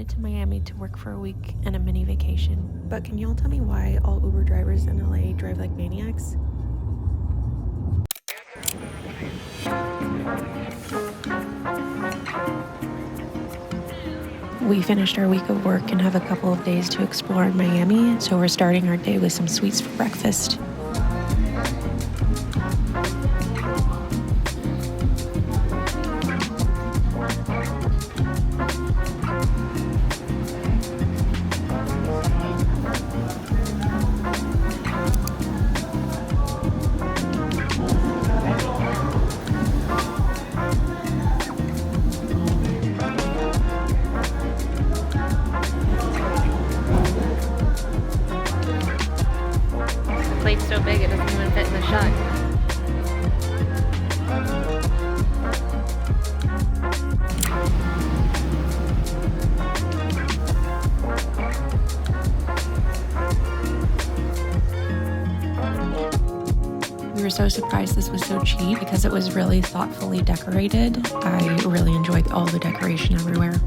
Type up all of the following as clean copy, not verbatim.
headed to Miami to work for a week and a mini vacation. But can y'all tell me why all Uber drivers in LA drive like maniacs? We finished our week of work and have a couple of days to explore in Miami, so we're starting our day with some sweets for breakfast. The plate's so big it doesn't even fit in the shot. We were so surprised this was so cheap because it was really thoughtfully decorated. I really enjoyed all the decoration everywhere.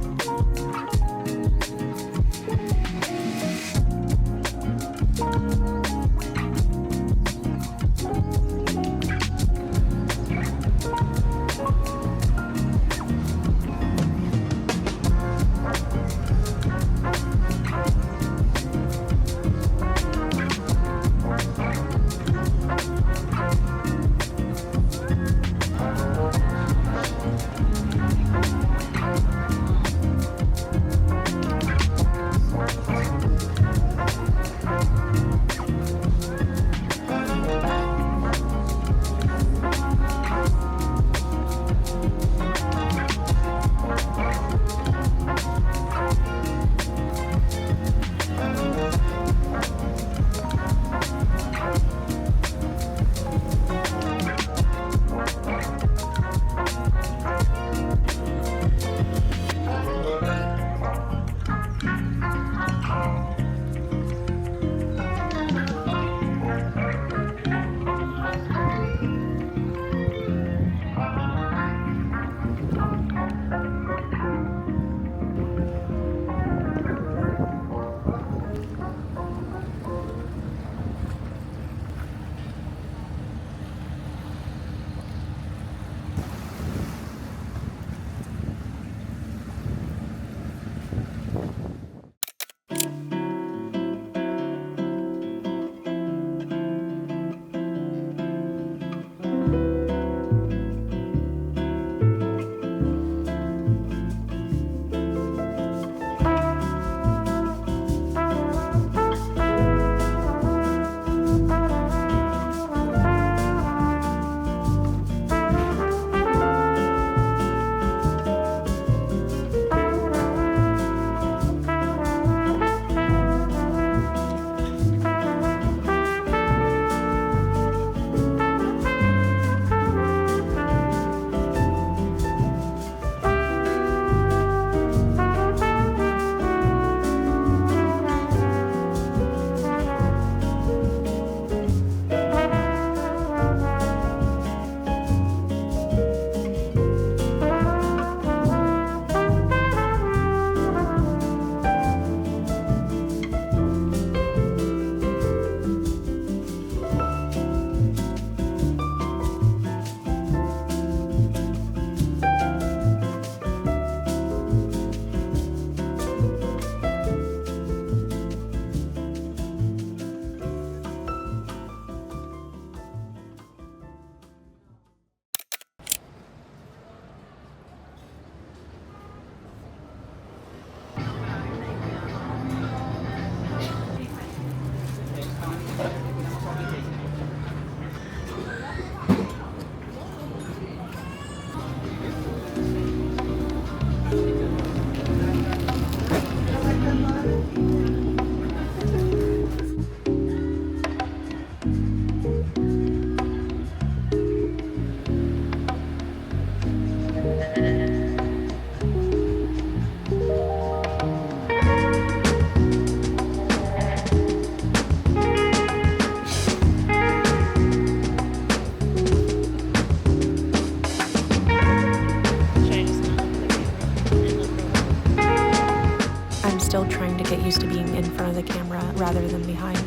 I'm still trying to get used to being in front of the camera rather than behind.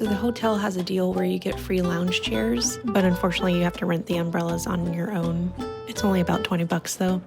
So the hotel has a deal where you get free lounge chairs, but unfortunately you have to rent the umbrellas on your own. It's only about $20 though.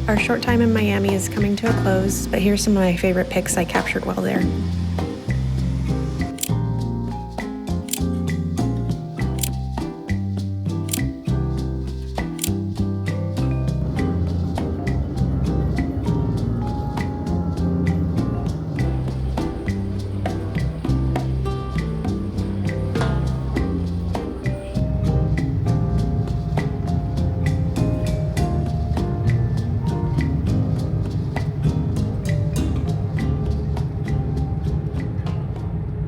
Our short time in Miami is coming to a close, but here's some of my favorite pics I captured while there.